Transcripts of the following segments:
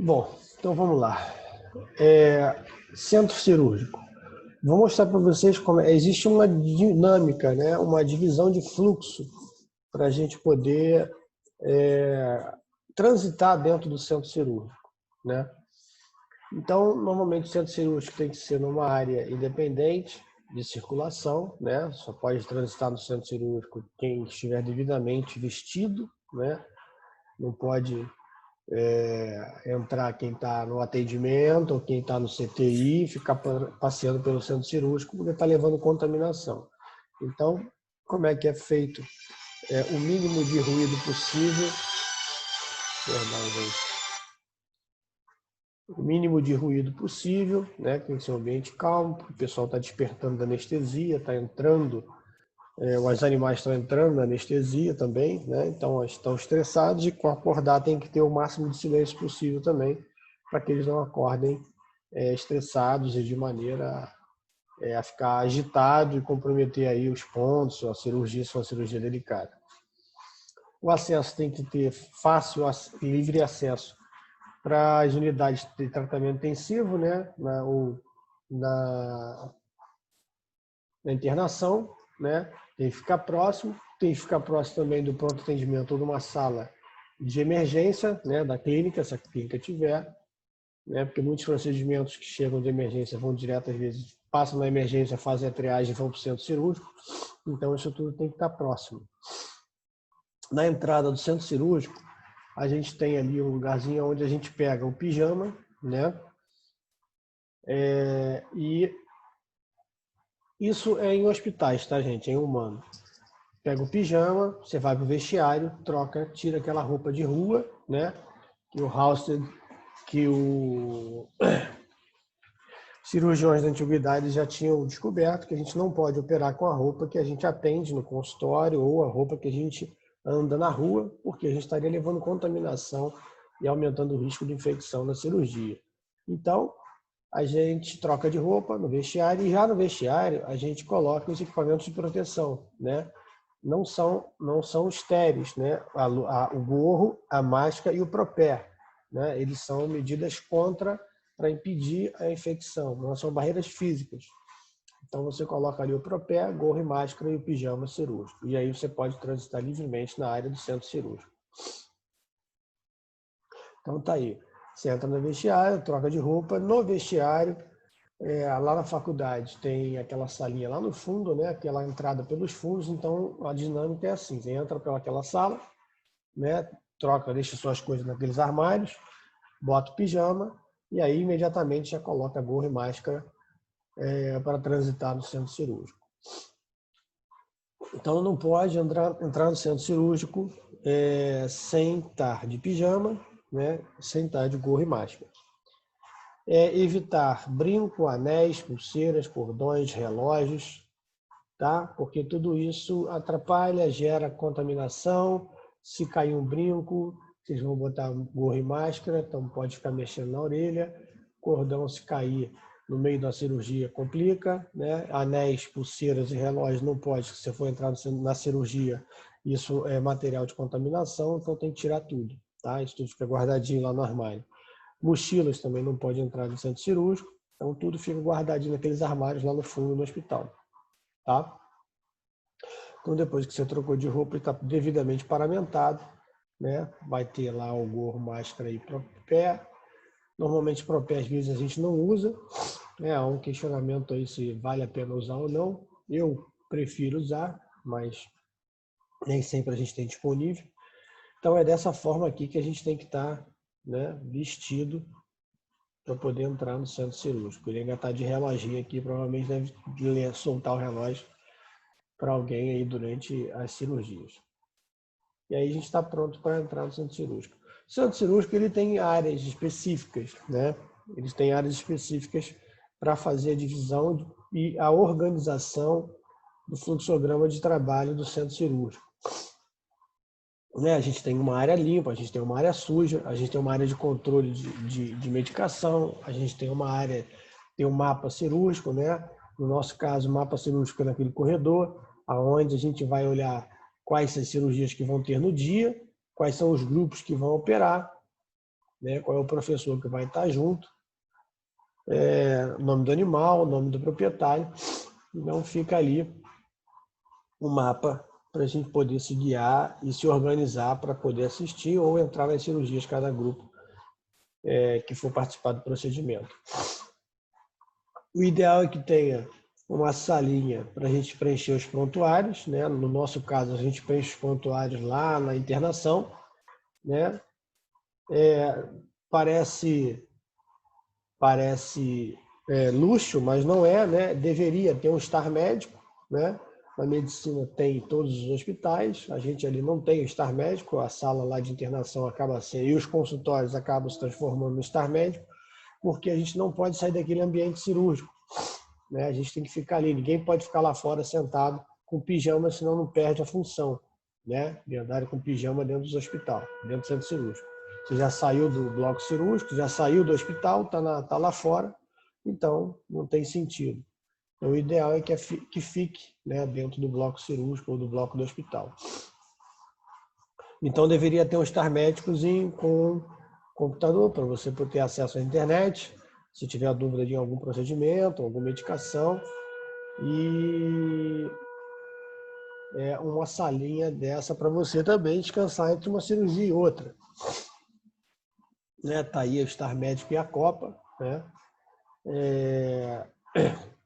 Bom, então vamos lá. Centro cirúrgico. Vou mostrar para vocês como existe uma dinâmica, né? Uma divisão de fluxo para a gente poder transitar dentro do centro cirúrgico, né? Então, normalmente o centro cirúrgico tem que ser numa área independente de circulação, né? Só pode transitar no centro cirúrgico quem estiver devidamente vestido, né? Não pode entrar quem está no atendimento ou quem está no CTI, ficar passeando pelo centro cirúrgico, porque está levando contaminação. Então, como é que é feito o mínimo de ruído possível? Perdão, gente. O mínimo de ruído possível, né? Tem que ser um ambiente calmo, porque o pessoal está despertando da anestesia, está entrando, os animais estão entrando na anestesia também, né? Então estão estressados e para acordar tem que ter o máximo de silêncio possível também, para que eles não acordem estressados e de maneira a ficar agitado e comprometer aí os pontos, a cirurgia, se é uma cirurgia delicada. O acesso tem que ter fácil, livre acesso para as unidades de tratamento intensivo, né? Na internação, né? Tem que ficar próximo também do pronto atendimento ou de uma sala de emergência, né? Da clínica, se a clínica tiver, né? Porque muitos procedimentos que chegam de emergência vão direto, às vezes, passam na emergência, fazem a triagem e vão para o centro cirúrgico. Então, isso tudo tem que estar próximo. Na entrada do centro cirúrgico, a gente tem ali um lugarzinho onde a gente pega o pijama, né? E isso é em hospitais, tá, gente? É em humano. Pega o pijama, você vai pro vestiário, troca, tira aquela roupa de rua, né? Que o Halsted, que o cirurgiões da antiguidade já tinham descoberto que a gente não pode operar com a roupa que a gente atende no consultório ou a roupa que a gente anda na rua, porque a gente estaria levando contaminação e aumentando o risco de infecção na cirurgia. Então, a gente troca de roupa no vestiário e já no vestiário a gente coloca os equipamentos de proteção, né? Não são estéreis, né? O gorro, a máscara e o propé, né? Eles são medidas para impedir a infecção, não são barreiras físicas. Então você coloca ali o propé, gorro e máscara e o pijama cirúrgico. E aí você pode transitar livremente na área do centro cirúrgico. Então tá aí. Você entra no vestiário, troca de roupa. No vestiário, lá na faculdade tem aquela salinha lá no fundo, né? Aquela entrada pelos fundos. Então a dinâmica é assim: você entra pelaquela sala, né? Troca, deixa suas coisas naqueles armários, bota o pijama e aí imediatamente já coloca gorro e máscara para transitar no centro cirúrgico. Então não pode entrar no centro cirúrgico sem estar de pijama, né? Sem estar de gorro e máscara. Evitar brinco, anéis, pulseiras, cordões, relógios, tá? Porque tudo isso atrapalha, gera contaminação. Se cair um brinco, vocês vão botar gorro e máscara, então pode ficar mexendo na orelha. Cordão, se cair no meio da cirurgia, complica, né? Anéis, pulseiras e relógios não pode, se você for entrar na cirurgia, isso é material de contaminação, então tem que tirar tudo, tá? Isso tudo fica guardadinho lá no armário. Mochilas também não pode entrar no centro cirúrgico, então tudo fica guardadinho naqueles armários lá no fundo do hospital, tá? Então depois que você trocou de roupa e está devidamente paramentado, né? Vai ter lá o gorro, máscara e propé. Normalmente propé às vezes a gente não usa, né? Há um questionamento aí se vale a pena usar ou não. Eu prefiro usar, mas nem sempre a gente tem disponível. Então é dessa forma aqui que a gente tem que estar, né, vestido para poder entrar no centro cirúrgico. Ele ainda está de reloginho aqui, provavelmente deve soltar o relógio para alguém aí durante as cirurgias. E aí a gente está pronto para entrar no centro cirúrgico. O centro cirúrgico ele tem áreas específicas, né? Eles têm áreas específicas para fazer a divisão e a organização do fluxograma de trabalho do centro cirúrgico. Né? A gente tem uma área limpa, a gente tem uma área suja, a gente tem uma área de controle de medicação, a gente tem uma área, tem um mapa cirúrgico, né? No nosso caso, o mapa cirúrgico é naquele corredor, aonde a gente vai olhar quais são as cirurgias que vão ter no dia, quais são os grupos que vão operar, né? Qual é o professor que vai estar junto, nome do animal, nome do proprietário. Então fica ali o mapa para a gente poder se guiar e se organizar para poder assistir ou entrar nas cirurgias cada grupo que for participar do procedimento. O ideal é que tenha uma salinha para a gente preencher os prontuários, né? No nosso caso, a gente preenche os prontuários lá na internação, né? Parece luxo, mas não é, né? Deveria ter um estar médico, né? Na medicina tem todos os hospitais, a gente ali não tem o estar médico, a sala lá de internação acaba sendo, e os consultórios acabam se transformando no estar médico, porque a gente não pode sair daquele ambiente cirúrgico, né? A gente tem que ficar ali, ninguém pode ficar lá fora sentado com pijama, senão não perde a função, né? De andar com pijama dentro do hospital, dentro do centro cirúrgico. Você já saiu do bloco cirúrgico, já saiu do hospital, tá lá fora, então não tem sentido. Então, o ideal é que fique, né, dentro do bloco cirúrgico ou do bloco do hospital. Então deveria ter um estar médicozinho com computador para você poder ter acesso à internet, se tiver dúvida de algum procedimento, alguma medicação, e uma salinha dessa para você também descansar entre uma cirurgia e outra. Né? Tá aí o estar médico e a copa, né?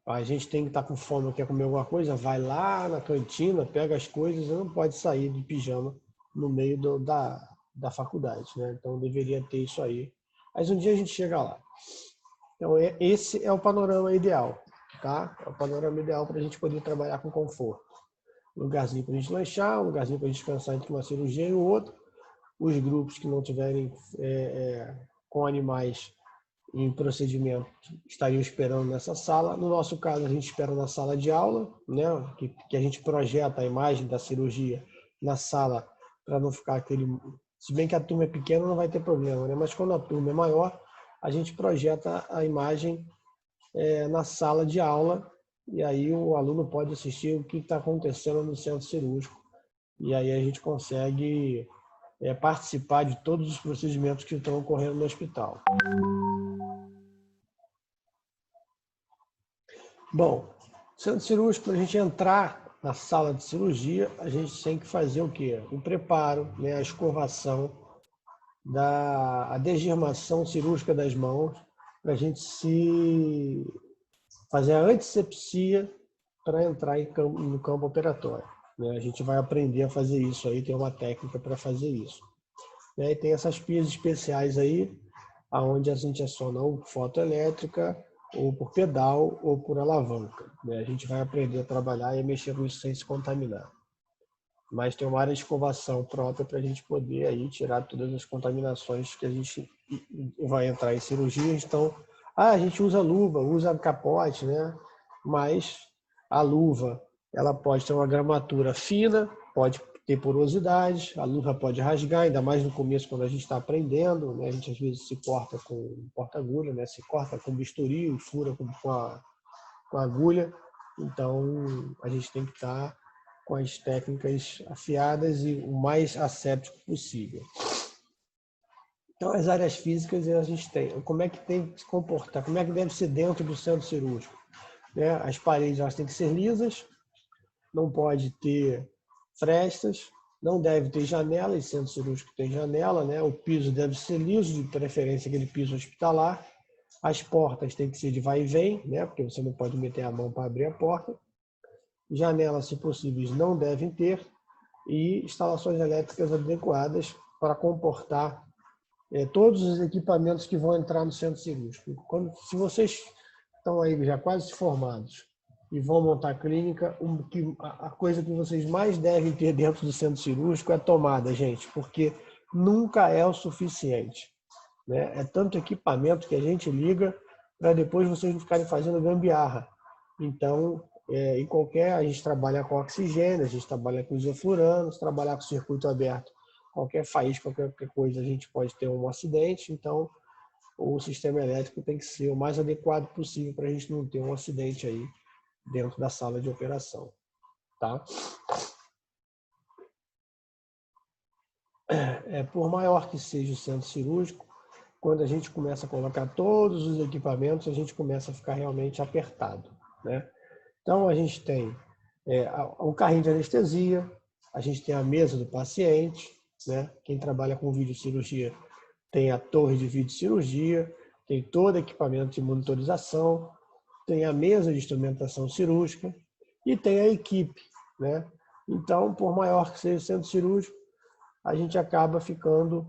A gente tem que estar com fome, quer comer alguma coisa, vai lá na cantina, pega as coisas e não pode sair de pijama no meio da faculdade, né? Então deveria ter isso aí. Mas um dia a gente chega lá. Então esse é o panorama ideal, tá? É o panorama ideal para a gente poder trabalhar com conforto. Um lugarzinho para a gente lanchar, um lugarzinho para a gente descansar entre uma cirurgia e outra. Os grupos que não tiverem com animais em procedimento estariam esperando nessa sala. No nosso caso, a gente espera na sala de aula, né? Que a gente projeta a imagem da cirurgia na sala para não ficar aquele... Se bem que a turma é pequena, não vai ter problema, né? Mas quando a turma é maior, a gente projeta a imagem na sala de aula e aí o aluno pode assistir o que está acontecendo no centro cirúrgico. E aí a gente consegue participar de todos os procedimentos que estão ocorrendo no hospital. Bom, centro cirúrgico, para a gente entrar na sala de cirurgia, a gente tem que fazer o quê? O preparo, né? A escovação, a desgermação cirúrgica das mãos, para a gente fazer a antisepsia para entrar no campo operatório. Né? A gente vai aprender a fazer isso aí, tem uma técnica para fazer isso. Né? E tem essas pias especiais aí, onde a gente aciona ou fotoelétrica, ou por pedal, ou por alavanca. Né? A gente vai aprender a trabalhar e mexer com isso sem se contaminar. Mas tem uma área de escovação própria para a gente poder aí tirar todas as contaminações que a gente vai entrar em cirurgia. Então, a gente usa luva, usa capote, né? Mas a luva, ela pode ter uma gramatura fina, pode ter porosidade, a luva pode rasgar, ainda mais no começo quando a gente está aprendendo, né? A gente às vezes se corta com porta-agulha, né? Se corta com bisturi, fura com a agulha. Então, a gente tem que estar com as técnicas afiadas e o mais asséptico possível. Então, as áreas físicas a gente tem. Como é que tem que se comportar? Como é que deve ser dentro do centro cirúrgico? Né? As paredes elas têm que ser lisas, não pode ter frestas, não deve ter janela, e centro cirúrgico tem janela, né? O piso deve ser liso, de preferência aquele piso hospitalar. As portas têm que ser de vai e vem, né? Porque você não pode meter a mão para abrir a porta. Janelas, se possíveis, não devem ter, e instalações elétricas adequadas para comportar todos os equipamentos que vão entrar no centro cirúrgico. Se vocês estão aí já quase formados e vão montar a clínica, a coisa que vocês mais devem ter dentro do centro cirúrgico é tomada, gente, porque nunca é o suficiente. Né? É tanto equipamento que a gente liga para depois vocês não ficarem fazendo gambiarra. Então, a gente trabalha com oxigênio, a gente trabalha com isofluranos, trabalhar com circuito aberto, qualquer faísca, qualquer coisa, a gente pode ter um acidente. Então, o sistema elétrico tem que ser o mais adequado possível para a gente não ter um acidente aí dentro da sala de operação. Tá? Por maior que seja o centro cirúrgico, quando a gente começa a colocar todos os equipamentos, a gente começa a ficar realmente apertado, né? Então, a gente tem o carrinho de anestesia, a gente tem a mesa do paciente, né? Quem trabalha com videocirurgia tem a torre de videocirurgia, tem todo equipamento de monitorização, tem a mesa de instrumentação cirúrgica e tem a equipe, né? Então, por maior que seja o centro cirúrgico, a gente acaba ficando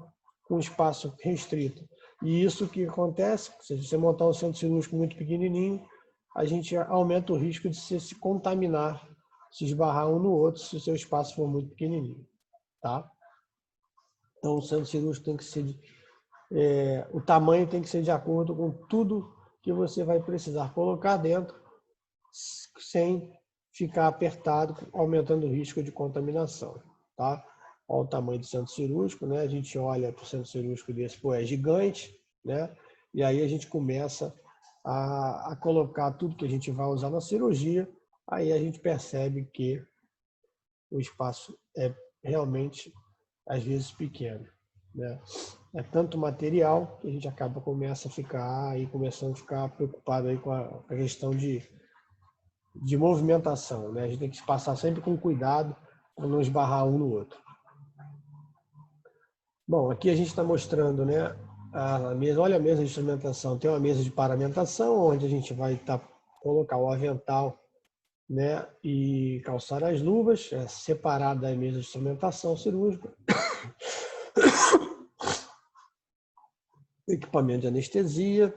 com espaço restrito. E isso que acontece, se você montar um centro cirúrgico muito pequenininho, a gente aumenta o risco de se contaminar, se esbarrar um no outro, se o seu espaço for muito pequenininho, tá? Então, o centro cirúrgico tem que ser, o tamanho tem que ser de acordo com tudo que você vai precisar colocar dentro, sem ficar apertado, aumentando o risco de contaminação, tá? Olha o tamanho do centro cirúrgico, né? A gente olha para o centro cirúrgico desse, pô, é gigante, né? E aí a gente começa a colocar tudo que a gente vai usar na cirurgia, aí a gente percebe que o espaço é realmente, às vezes, pequeno, né? É tanto material que a gente começando a ficar preocupado aí com a questão de movimentação, né? A gente tem que passar sempre com cuidado para não esbarrar um no outro. Bom, aqui a gente está mostrando, né, a mesa. Olha a mesa de instrumentação. Tem uma mesa de paramentação, onde a gente vai colocar o avental, né, e calçar as luvas, separado da mesa de instrumentação cirúrgica. Equipamento de anestesia.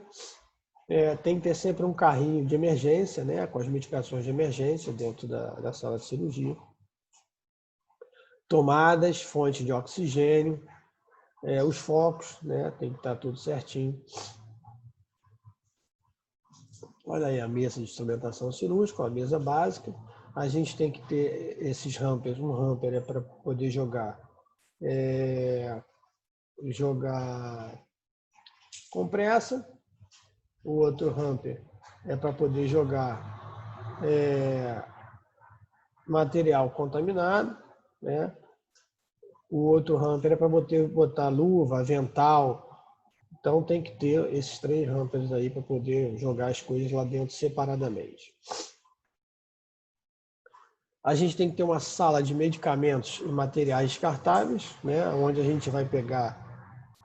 Tem que ter sempre um carrinho de emergência, né, com as medicações de emergência dentro da sala de cirurgia. Tomadas, fonte de oxigênio, os focos, né, tem que estar tudo certinho. Olha aí a mesa de instrumentação cirúrgica, a mesa básica. A gente tem que ter esses rampers. Um ramper é para poder jogar compressa. O outro ramper é para poder jogar material contaminado, né? O outro ramper é para botar luva, avental. Então tem que ter esses 3 rampers aí para poder jogar as coisas lá dentro separadamente. A gente tem que ter uma sala de medicamentos e materiais descartáveis, né? Onde a gente vai pegar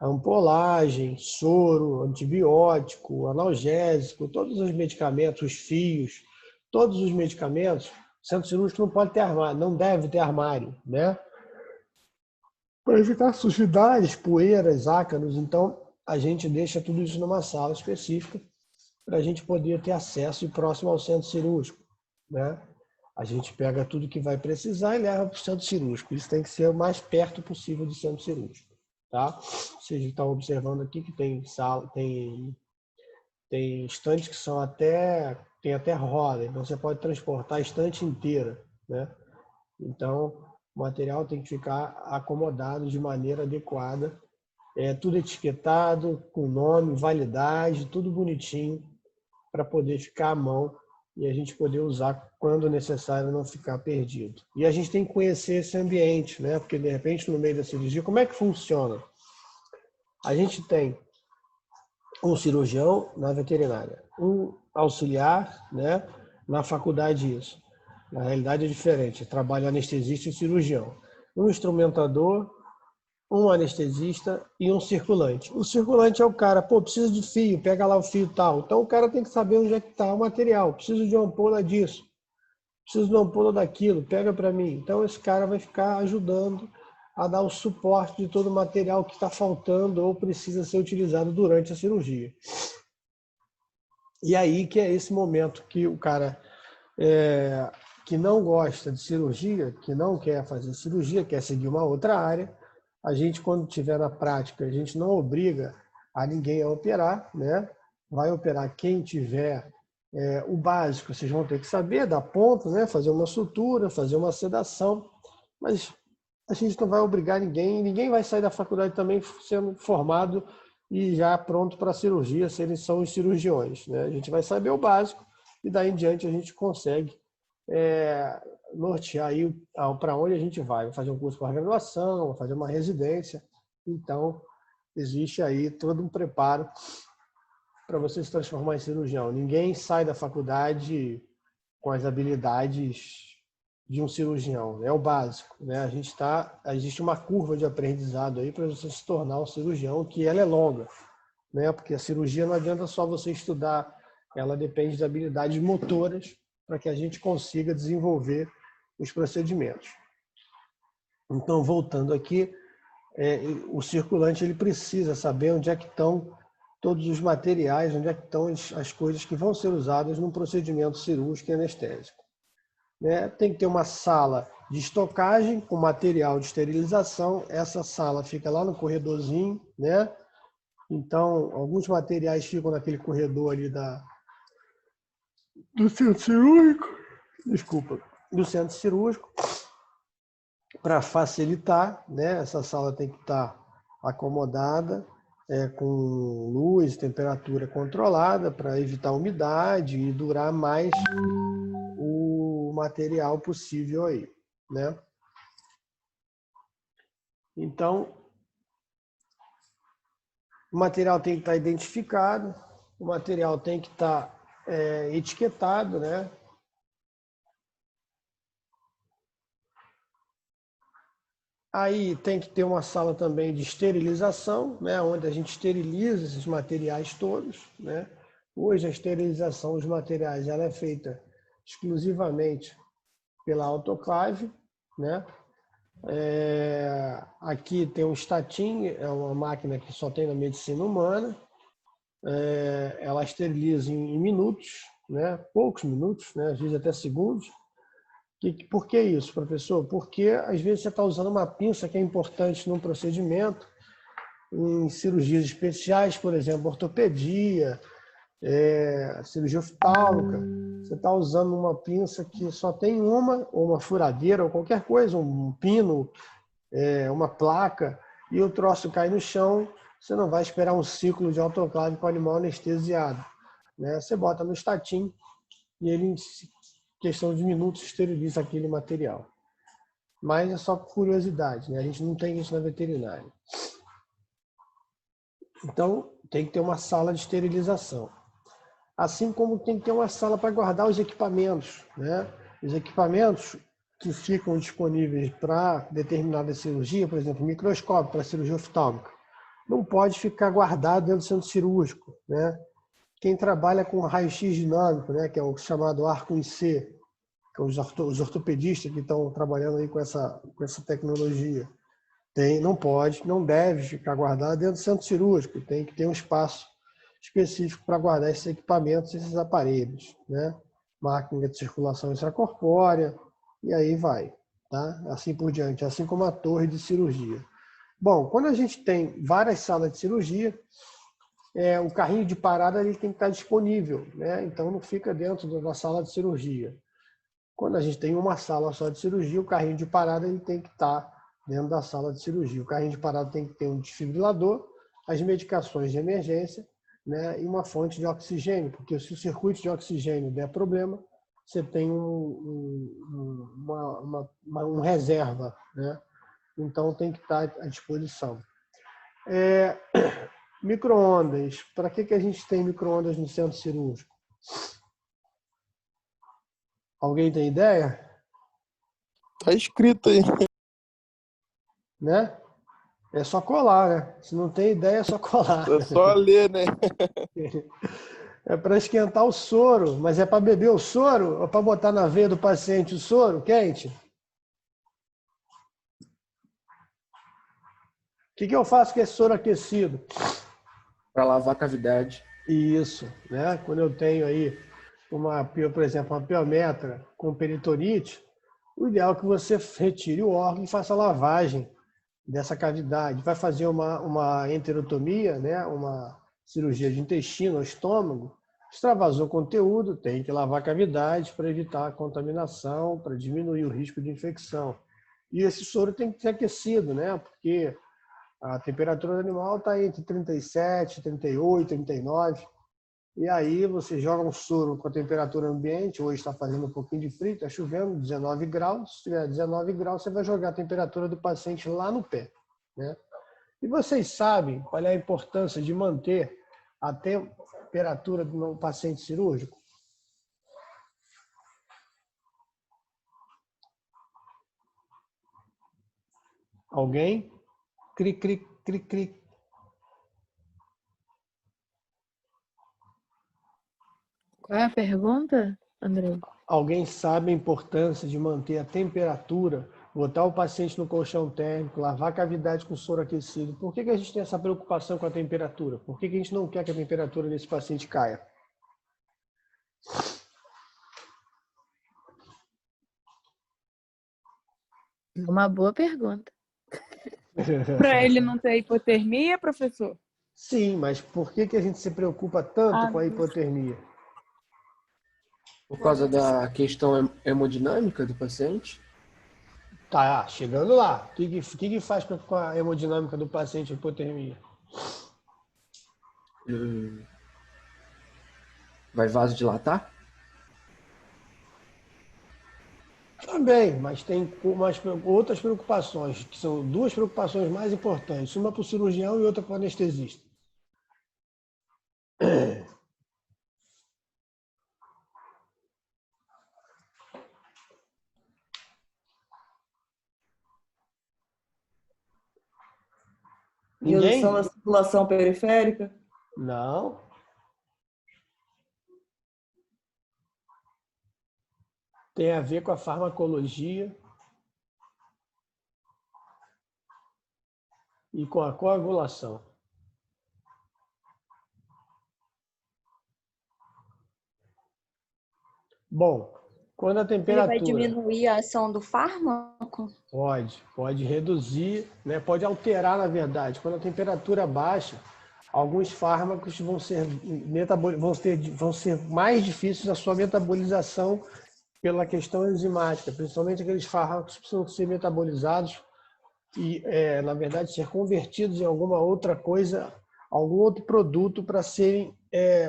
ampolagem, soro, antibiótico, analgésico, todos os medicamentos, os fios, todos os medicamentos. O centro cirúrgico não pode ter armário, não deve ter armário, né? Para evitar sujidades, poeiras, ácaros. Então, a gente deixa tudo isso numa sala específica para a gente poder ter acesso e próximo ao centro cirúrgico, né? A gente pega tudo que vai precisar e leva para o centro cirúrgico. Isso tem que ser o mais perto possível do centro cirúrgico, tá? Vocês estão observando aqui que tem sala, tem estantes que são tem até roda, então você pode transportar a estante inteira, né? Então, o material tem que ficar acomodado de maneira adequada, tudo etiquetado, com nome, validade, tudo bonitinho, para poder ficar à mão e a gente poder usar quando necessário, não ficar perdido. E a gente tem que conhecer esse ambiente, né? Porque, de repente, no meio da cirurgia, como é que funciona? A gente tem um cirurgião na veterinária, um auxiliar, né, na faculdade isso. Na realidade é diferente, trabalha anestesista e cirurgião. Um instrumentador, um anestesista e um circulante. O circulante é o cara, precisa de fio, pega lá o fio tal. Então o cara tem que saber onde é que está o material. Preciso de uma ampola disso, preciso de uma ampola daquilo, pega para mim. Então esse cara vai ficar ajudando a dar o suporte de todo o material que está faltando ou precisa ser utilizado durante a cirurgia. E aí que é esse momento que o cara que não gosta de cirurgia, que não quer fazer cirurgia, quer seguir uma outra área, a gente, quando estiver na prática, a gente não obriga a ninguém a operar, né? Vai operar quem tiver o básico, vocês vão ter que saber, dar ponto, né? Fazer uma sutura, fazer uma sedação, mas a gente não vai obrigar ninguém vai sair da faculdade também sendo formado e já pronto para a cirurgia, se eles são os cirurgiões, né? A gente vai saber o básico e daí em diante a gente consegue nortear aí para onde a gente vai. Vai fazer um curso para graduação, vai fazer uma residência. Então, existe aí todo um preparo para você se transformar em cirurgião. Ninguém sai da faculdade com as habilidades de um cirurgião, é o básico, né? Existe uma curva de aprendizado aí para você se tornar um cirurgião, que ela é longa, né? Porque a cirurgia não adianta só você estudar, ela depende de habilidades motoras para que a gente consiga desenvolver os procedimentos. Então, voltando aqui, o circulante ele precisa saber onde é que estão todos os materiais, onde é que estão as coisas que vão ser usadas num procedimento cirúrgico e anestésico. Né? Tem que ter uma sala de estocagem com material de esterilização. Essa sala fica lá no corredorzinho, né? Então, alguns materiais ficam naquele corredor ali do centro cirúrgico, desculpa, do centro cirúrgico, para facilitar, né? Essa sala tem que estar acomodada, com luz, temperatura controlada, para evitar umidade e durar mais o material possível aí, né? Então, o material tem que estar identificado, o material tem que estar etiquetado, né? Aí tem que ter uma sala também de esterilização, né? Onde a gente esteriliza esses materiais todos, né? Hoje a esterilização dos materiais ela é feita exclusivamente pela autoclave, né? Aqui tem um Statin, é uma máquina que só tem na medicina humana. Ela esteriliza em minutos, né? Poucos minutos, né? Às vezes até segundos. Por que isso, professor? Porque às vezes você está usando uma pinça que é importante num procedimento, em cirurgias especiais, por exemplo, ortopedia, cirurgia oftálmica. Você está usando uma pinça que só tem uma, ou uma furadeira, ou qualquer coisa, um pino, uma placa, e o troço cai no chão, você não vai esperar um ciclo de autoclave com o animal anestesiado, né? Você bota no Statin e ele, em questão de minutos, esteriliza aquele material. Mas é só por curiosidade, né? A gente não tem isso na veterinária. Então, tem que ter uma sala de esterilização. Assim como tem que ter uma sala para guardar os equipamentos, né? Os equipamentos que ficam disponíveis para determinada cirurgia, por exemplo, microscópio para cirurgia oftálmica, não pode ficar guardado dentro do centro cirúrgico, né? Quem trabalha com raio-x dinâmico, né, que é o chamado arco em C, que os ortopedistas que estão trabalhando aí com essa tecnologia, não deve ficar guardado dentro do centro cirúrgico, tem que ter um espaço específico para guardar esses equipamentos, esses aparelhos, né? Máquina de circulação extracorpórea, e aí vai, tá? Assim por diante, assim como a torre de cirurgia. Bom, quando a gente tem várias salas de cirurgia, o carrinho de parada ele tem que estar disponível, né? Então não fica dentro da sala de cirurgia. Quando a gente tem uma sala só de cirurgia, o carrinho de parada ele tem que estar dentro da sala de cirurgia. O carrinho de parada tem que ter um desfibrilador, as medicações de emergência, né, e uma fonte de oxigênio, porque se o circuito de oxigênio der problema, você tem um reserva, né? Então tem que estar à disposição. Micro-ondas. Para que a gente tem micro-ondas no centro cirúrgico? Alguém tem ideia? Tá escrito aí. Né? É só colar, né? Se não tem ideia, é só colar. É só ler, né? É para esquentar o soro, mas é para beber o soro ou para botar na veia do paciente o soro quente? O que eu faço com esse soro aquecido? Para lavar a cavidade. Isso, né? Quando eu tenho aí por exemplo, uma piometra com peritonite, o ideal é que você retire o órgão e faça a lavagem dessa cavidade. Vai fazer uma enterotomia, né? Uma cirurgia de intestino ou estômago, extravasou conteúdo, tem que lavar a cavidade para evitar a contaminação, para diminuir o risco de infecção. E esse soro tem que ser aquecido, né? Porque a temperatura do animal está entre 37, 38, 39. E aí você joga um soro com a temperatura ambiente, hoje está fazendo um pouquinho de frio, está chovendo, 19 graus. Se tiver 19 graus, você vai jogar a temperatura do paciente lá no pé, né? E vocês sabem qual é a importância de manter a temperatura do paciente cirúrgico? Alguém? Cri, cri, cri, cri. Qual é a pergunta, André? Alguém sabe a importância de manter a temperatura, botar o paciente no colchão térmico, lavar a cavidade com soro aquecido? Por que a gente tem essa preocupação com a temperatura? Por que a gente não quer que a temperatura desse paciente caia? Uma boa pergunta. Para ele não ter hipotermia, professor? Sim, mas por que a gente se preocupa tanto com a hipotermia? Por causa da questão hemodinâmica do paciente? Tá, chegando lá. O que faz com a hemodinâmica do paciente hipotermia? Vai vasodilatar? Também, mas tem outras preocupações, que são duas preocupações mais importantes, uma para o cirurgião e outra para o anestesista. Ninguém? Redução da circulação periférica? Não. Tem a ver com a farmacologia e com a coagulação. Bom, quando a Ele temperatura... vai diminuir a ação do fármaco? Pode reduzir, né? Pode alterar, na verdade. Quando a temperatura baixa, alguns fármacos vão ser mais difíceis a sua metabolização pela questão enzimática, principalmente aqueles fármacos que precisam ser metabolizados e, na verdade, ser convertidos em alguma outra coisa, algum outro produto para serem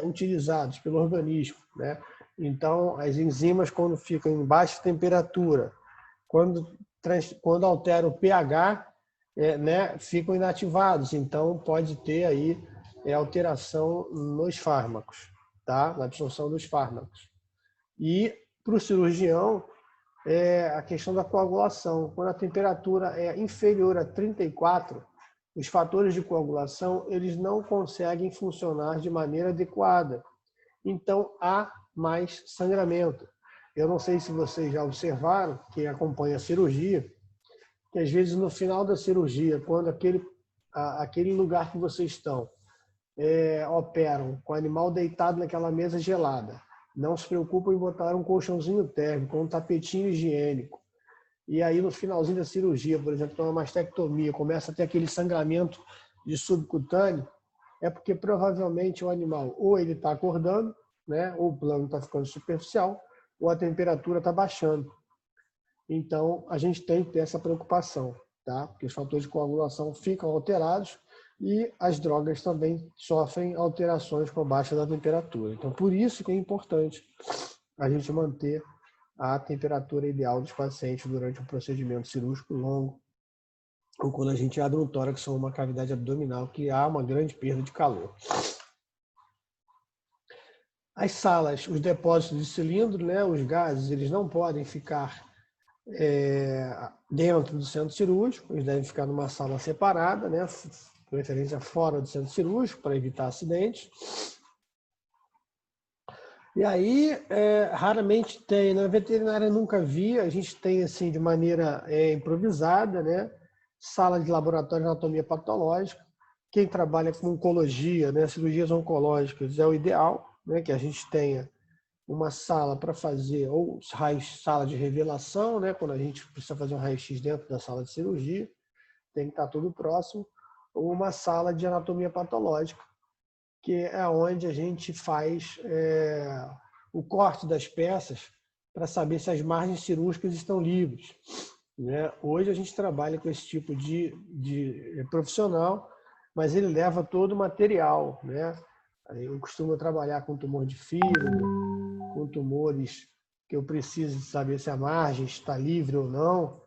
utilizados pelo organismo, né? Então, as enzimas, quando ficam em baixa temperatura, quando altera o pH, né, ficam inativados. Então, pode ter aí alteração nos fármacos, tá? Na absorção dos fármacos. E, para o cirurgião, a questão da coagulação. Quando a temperatura é inferior a 34, os fatores de coagulação eles não conseguem funcionar de maneira adequada. Então, há mais sangramento. Eu não sei se vocês já observaram, quem acompanha a cirurgia, que às vezes no final da cirurgia, quando aquele lugar que vocês estão operam com o animal deitado naquela mesa gelada, não se preocupam em botar um colchãozinho térmico, um tapetinho higiênico. E aí no finalzinho da cirurgia, por exemplo, uma mastectomia, começa a ter aquele sangramento de subcutâneo, é porque provavelmente o animal ou ele está acordando, né, ou o plano está ficando superficial, ou a temperatura está baixando. Então, a gente tem que ter essa preocupação, tá? Porque os fatores de coagulação ficam alterados e as drogas também sofrem alterações com a baixa da temperatura. Então, por isso que é importante a gente manter a temperatura ideal dos pacientes durante um procedimento cirúrgico longo, ou quando a gente abre um tórax ou uma cavidade abdominal, que há uma grande perda de calor. As salas, os depósitos de cilindro, né, os gases, eles não podem ficar dentro do centro cirúrgico, eles devem ficar numa sala separada, né, preferência fora do centro cirúrgico, para evitar acidentes. E aí, raramente tem, na veterinária nunca vi, a gente tem assim de maneira improvisada, né, sala de laboratório de anatomia patológica. Quem trabalha com oncologia, né, cirurgias oncológicas, é o ideal, né, que a gente tenha uma sala para fazer, ou sala de revelação, né, quando a gente precisa fazer um raio-x dentro da sala de cirurgia, tem que estar tudo próximo, ou uma sala de anatomia patológica, que é onde a gente faz o corte das peças para saber se as margens cirúrgicas estão livres, né? Hoje a gente trabalha com esse tipo de profissional, mas ele leva todo o material, né? Eu costumo trabalhar com tumor de fígado, com tumores que eu preciso saber se a margem está livre ou não.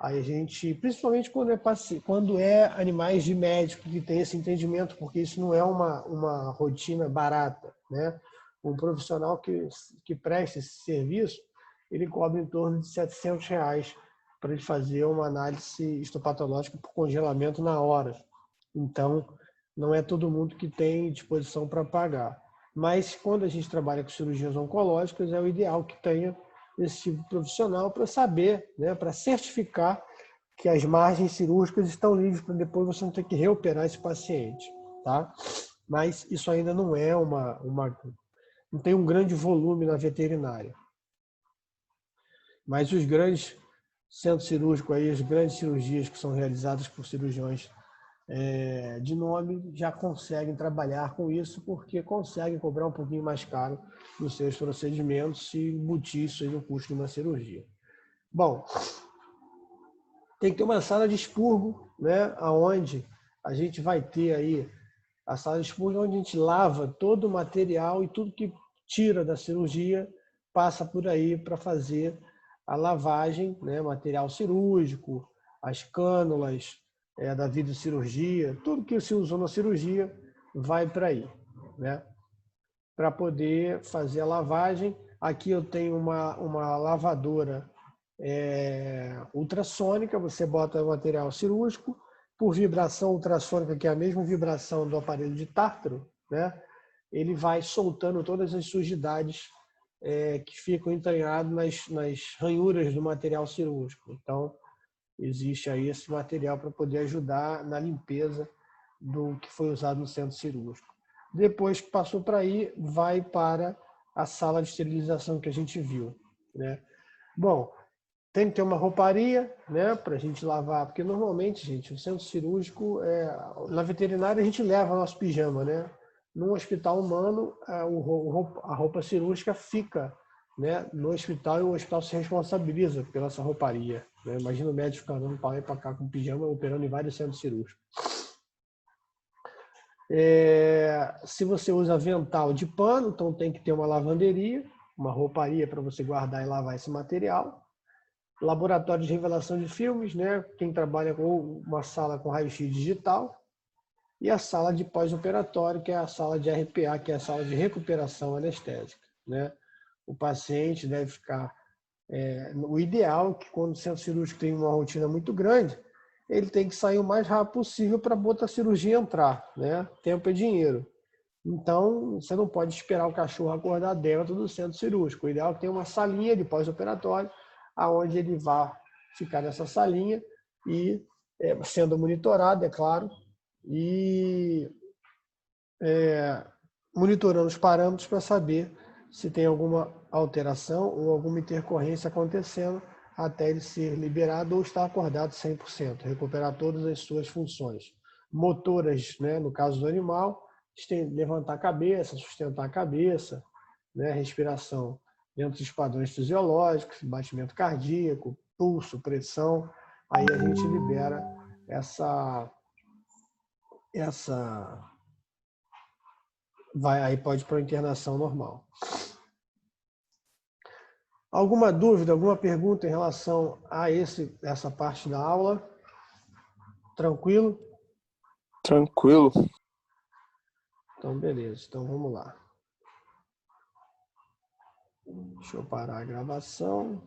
Aí a gente, principalmente quando é animais de médico que tem esse entendimento, porque isso não é uma rotina barata, né? Um profissional que presta esse serviço, ele cobra em torno de R$ 700 para ele fazer uma análise histopatológica por congelamento na hora. Então, não é todo mundo que tem disposição para pagar. Mas quando a gente trabalha com cirurgias oncológicas, é o ideal que tenha esse tipo de profissional para saber, né, para certificar que as margens cirúrgicas estão livres para depois você não ter que reoperar esse paciente, tá? Mas isso ainda não é não tem um grande volume na veterinária. Mas os grandes centros cirúrgicos aí, as grandes cirurgias que são realizadas por cirurgiões de nome já conseguem trabalhar com isso porque conseguem cobrar um pouquinho mais caro nos seus procedimentos e embutir isso aí no custo de uma cirurgia. Bom, tem que ter uma sala de expurgo, né, onde a gente vai ter aí a sala de expurgo onde a gente lava todo o material e tudo que tira da cirurgia passa por aí para fazer a lavagem, né, material cirúrgico, as cânulas, da videocirurgia, tudo que se usou na cirurgia vai para aí, né? Para poder fazer a lavagem. Aqui eu tenho uma lavadora ultrassônica, você bota o material cirúrgico, por vibração ultrassônica, que é a mesma vibração do aparelho de tártaro, né? Ele vai soltando todas as sujidades que ficam entranhadas nas ranhuras do material cirúrgico. Então, existe aí esse material para poder ajudar na limpeza do que foi usado no centro cirúrgico. Depois que passou para aí, vai para a sala de esterilização que a gente viu, né? Bom, tem que ter uma rouparia, né, para a gente lavar, porque normalmente, gente, o centro cirúrgico, na veterinária a gente leva nosso pijama, né? No hospital humano, a roupa cirúrgica fica, né, no hospital e o hospital se responsabiliza pela essa rouparia, né? Imagina o médico ficando andando para lá e para cá com pijama, operando em vários centros cirúrgicos. Se você usa avental de pano, então tem que ter uma lavanderia, uma rouparia para você guardar e lavar esse material. Laboratório de revelação de filmes, né? Quem trabalha com uma sala com raio-x digital. E a sala de pós-operatório, que é a sala de RPA, que é a sala de recuperação anestésica, né? O paciente deve ficar... o ideal é que quando o centro cirúrgico tem uma rotina muito grande, ele tem que sair o mais rápido possível para a cirurgia entrar, né? Tempo é dinheiro. Então, você não pode esperar o cachorro acordar dentro do centro cirúrgico. O ideal é que tenha uma salinha de pós-operatório, aonde ele vai ficar nessa salinha e sendo monitorado, é claro, e monitorando os parâmetros para saber se tem alguma alteração ou alguma intercorrência acontecendo até ele ser liberado ou estar acordado 100%, recuperar todas as suas funções motoras, né, no caso do animal, levantar a cabeça, sustentar a cabeça, né, respiração dentro dos padrões fisiológicos, batimento cardíaco, pulso, pressão, aí a gente libera aí pode ir para a internação normal. Alguma dúvida, alguma pergunta em relação a essa parte da aula? Tranquilo? Tranquilo. Então, beleza. Então, vamos lá. Deixa eu parar a gravação.